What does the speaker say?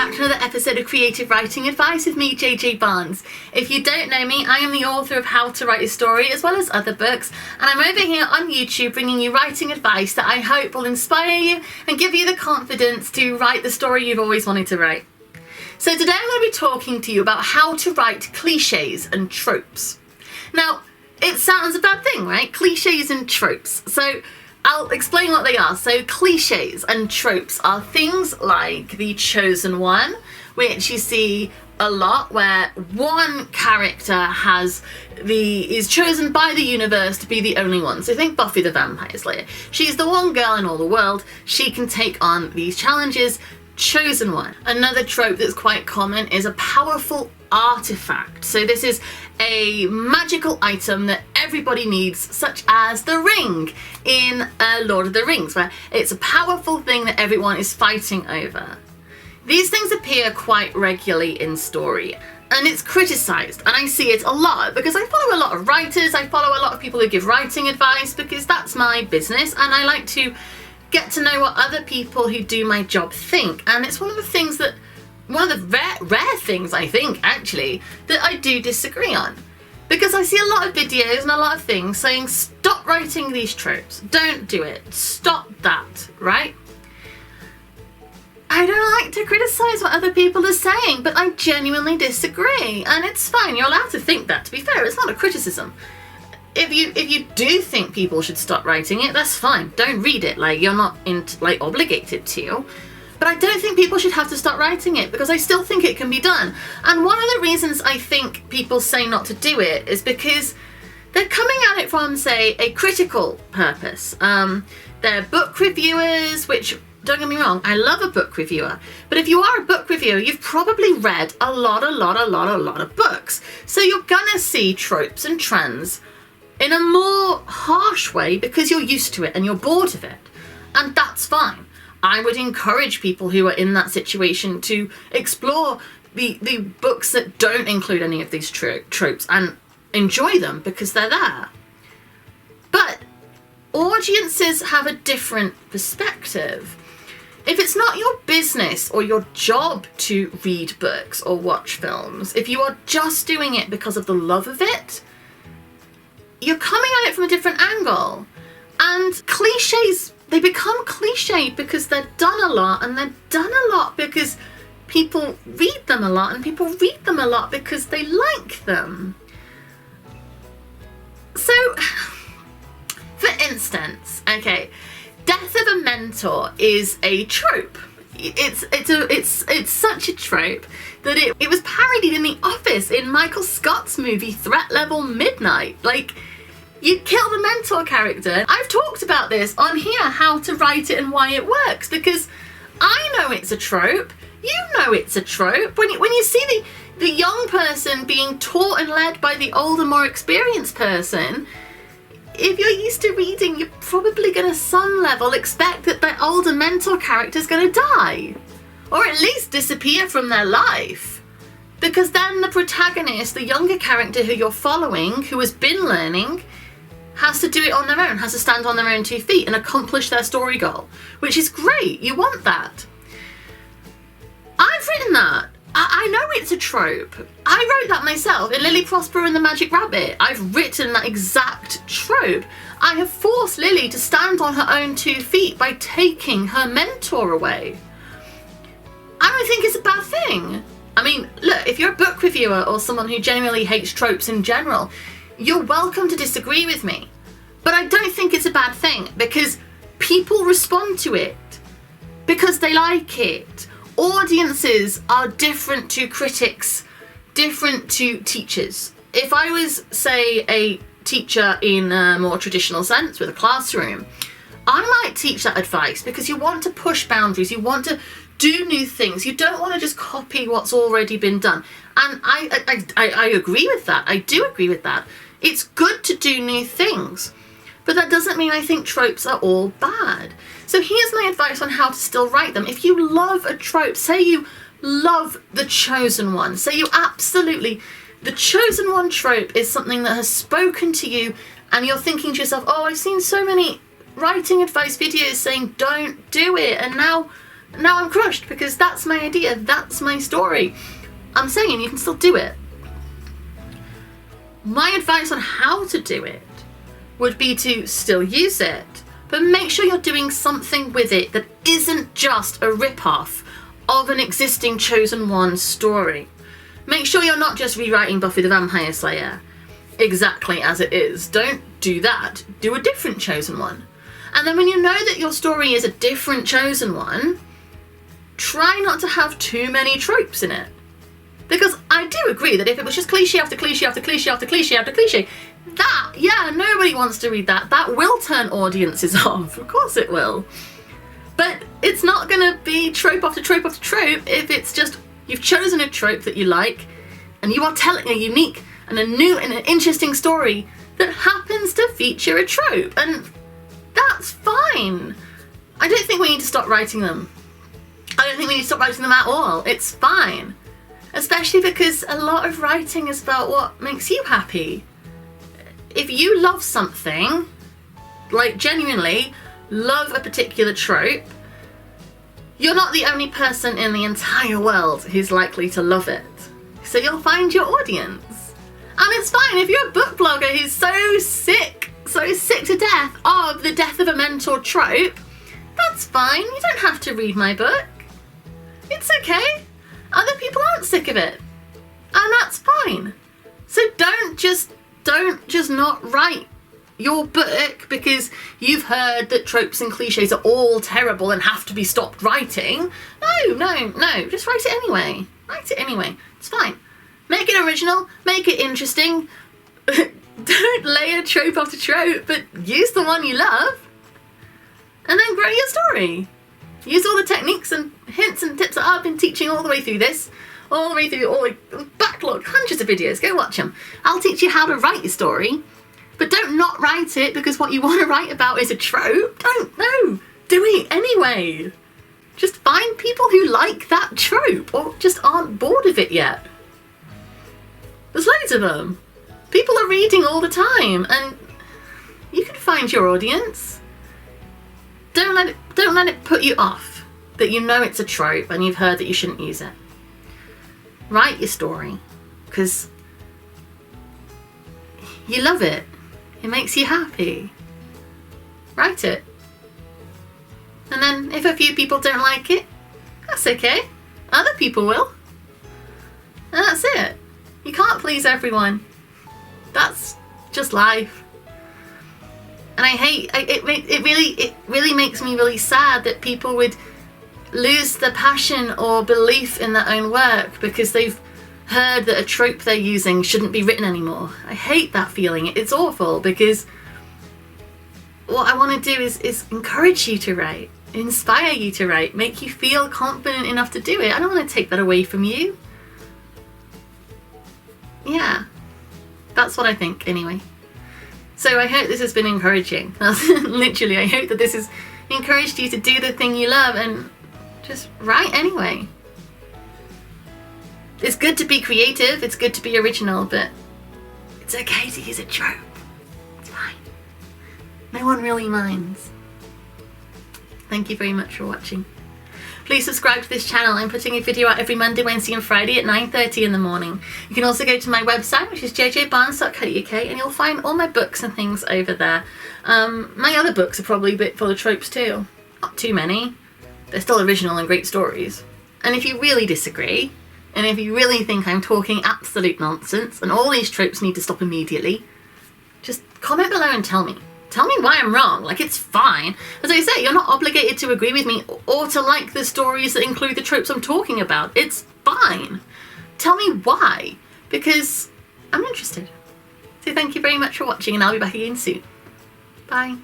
back to another episode of Creative Writing Advice with me, JJ Barnes. If you don't know me, I am the author of How to Write a Story as well as other books, and I'm over here on YouTube bringing you writing advice that I hope will inspire you and give you the confidence to write the story you've always wanted to write. So today I'm going to be talking to you about how to write cliches and tropes. Now, it sounds a bad thing, right? Cliches and tropes. So I'll explain what they are. So cliches and tropes are things like the chosen one, which you see a lot, where one character is chosen by the universe to be the only one. So think Buffy the Vampire Slayer. She's the one girl in all the world. She can take on these challenges. Chosen one. Another trope that's quite common is a powerful artifact. So this is a magical item that everybody needs, such as the ring in Lord of the Rings, where it's a powerful thing that everyone is fighting over. These things appear quite regularly in story, and it's criticised, and I see it a lot because I follow a lot of writers, I follow a lot of people who give writing advice because that's my business, and I like to get to know what other people who do my job think. And it's one of the rare things, I think, actually, that I do disagree on. Because I see a lot of videos and a lot of things saying, stop writing these tropes, don't do it, stop that, right? I don't like to criticise what other people are saying, but I genuinely disagree, and it's fine, you're allowed to think that. To be fair, it's not a criticism. If you do think people should stop writing it, that's fine. Don't read it. You're not obligated to. But I don't think people should have to stop writing it, because I still think it can be done. And one of the reasons I think people say not to do it is because they're coming at it from, say, a critical purpose. They're book reviewers, which, don't get me wrong, I love a book reviewer. But if you are a book reviewer, you've probably read a lot of books. So you're gonna see tropes and trends in a more harsh way because you're used to it and you're bored of it. And that's fine. I would encourage people who are in that situation to explore the books that don't include any of these tropes and enjoy them because they're there. But audiences have a different perspective. If it's not your business or your job to read books or watch films, if you are just doing it because of the love of it, you're coming at it from a different angle. And cliches, they become cliched because they're done a lot, and they're done a lot because people read them a lot, and people read them a lot because they like them. So, for instance, okay, death of a mentor is a trope. It's such a trope that it was parodied in The Office in Michael Scott's movie Threat Level Midnight. You kill the mentor character. I've talked about this on here, how to write it and why it works, because I know it's a trope. You know it's a trope. When you see the young person being taught and led by the older, more experienced person, if you're used to reading, you're probably going to some level expect that the older mentor character is going to die, or at least disappear from their life. Because then the protagonist, the younger character who you're following, who has been learning, has to do it on their own, has to stand on their own 2 feet and accomplish their story goal, which is great. You want that. I've written that. I know it's a trope. I wrote that myself in Lily Prosper and the Magic Rabbit. I've written that exact trope. I have forced Lily to stand on her own 2 feet by taking her mentor away. I don't think it's a bad thing. I mean, look, if you're a book reviewer or someone who genuinely hates tropes in general, you're welcome to disagree with me. But I don't think it's a bad thing, because people respond to it because they like it. Audiences are different to critics, different to teachers. If I was, say, a teacher in a more traditional sense with a classroom, I might teach that advice because you want to push boundaries, you want to do new things, you don't want to just copy what's already been done. And I agree with that. I do agree with that. It's good to do new things, but that doesn't mean I think tropes are all bad. So here's my advice on how to still write them. If you love a trope, say you love the chosen one, say you absolutely, the chosen one trope is something that has spoken to you, and you're thinking to yourself, oh, I've seen so many writing advice videos saying don't do it, and now Now I'm crushed because that's my idea, that's my story. I'm saying you can still do it. My advice on how to do it would be to still use it, but make sure you're doing something with it that isn't just a rip-off of an existing Chosen One story. Make sure you're not just rewriting Buffy the Vampire Slayer exactly as it is. Don't do that. Do a different Chosen One. And then when you know that your story is a different Chosen One, try not to have too many tropes in it. Because I do agree that if it was just cliche after cliche after cliche after cliche after cliche, that, yeah, nobody wants to read that. That will turn audiences off. Of course it will. But it's not going to be trope after trope after trope if it's just you've chosen a trope that you like and you are telling a unique and a new and an interesting story that happens to feature a trope. And that's fine. I don't think we need to stop writing them. I don't think we need to stop writing them at all. It's fine. Especially because a lot of writing is about what makes you happy. If you love something, like genuinely love a particular trope, you're not the only person in the entire world who's likely to love it. So you'll find your audience. And it's fine if you're a book blogger who's so sick to death of the death of a mentor trope, that's fine. You don't have to read my book. It's okay. Other people aren't sick of it. And that's fine. So don't just not write your book because you've heard that tropes and cliches are all terrible and have to be stopped writing. No. Just write it anyway. Write it anyway. It's fine. Make it original. Make it interesting. Don't layer trope after trope, but use the one you love. And then grow your story. Use all the techniques and hints and tips that I've been teaching all the way through this. All the way through all the backlog, hundreds of videos. Go watch them. I'll teach you how to write your story. But don't not write it because what you want to write about is a trope. Don't, no. Do it anyway. Just find people who like that trope or just aren't bored of it yet. There's loads of them. People are reading all the time and you can find your audience. Don't let it put you off that you know it's a trope and you've heard that you shouldn't use it. Write your story because you love it. It makes you happy. Write it. And then if a few people don't like it, that's okay. Other people will. And that's it. You can't please everyone. That's just life. And it really makes me really sad that people would lose the passion or belief in their own work because they've heard that a trope they're using shouldn't be written anymore. I hate that feeling. It's awful because what I want to do is encourage you to write, inspire you to write, make you feel confident enough to do it. I don't want to take that away from you. Yeah, that's what I think anyway. So I hope this has been encouraging. Literally, I hope that this has encouraged you to do the thing you love and just write anyway. It's good to be creative, it's good to be original, but it's okay to use a trope. It's fine. No one really minds. Thank you very much for watching. Please subscribe to this channel. I'm putting a video out every Monday, Wednesday and Friday at 9:30 in the morning. You can also go to my website, which is jjbarnes.co.uk, and you'll find all my books and things over there. My other books are probably a bit full of tropes too. Not too many. They're still original and great stories. And if you really disagree, and if you really think I'm talking absolute nonsense and all these tropes need to stop immediately, just comment below and tell me. Tell me why I'm wrong. Like, it's fine. As I say, you're not obligated to agree with me or to like the stories that include the tropes I'm talking about. It's fine. Tell me why, because I'm interested. So thank you very much for watching and I'll be back again soon. Bye.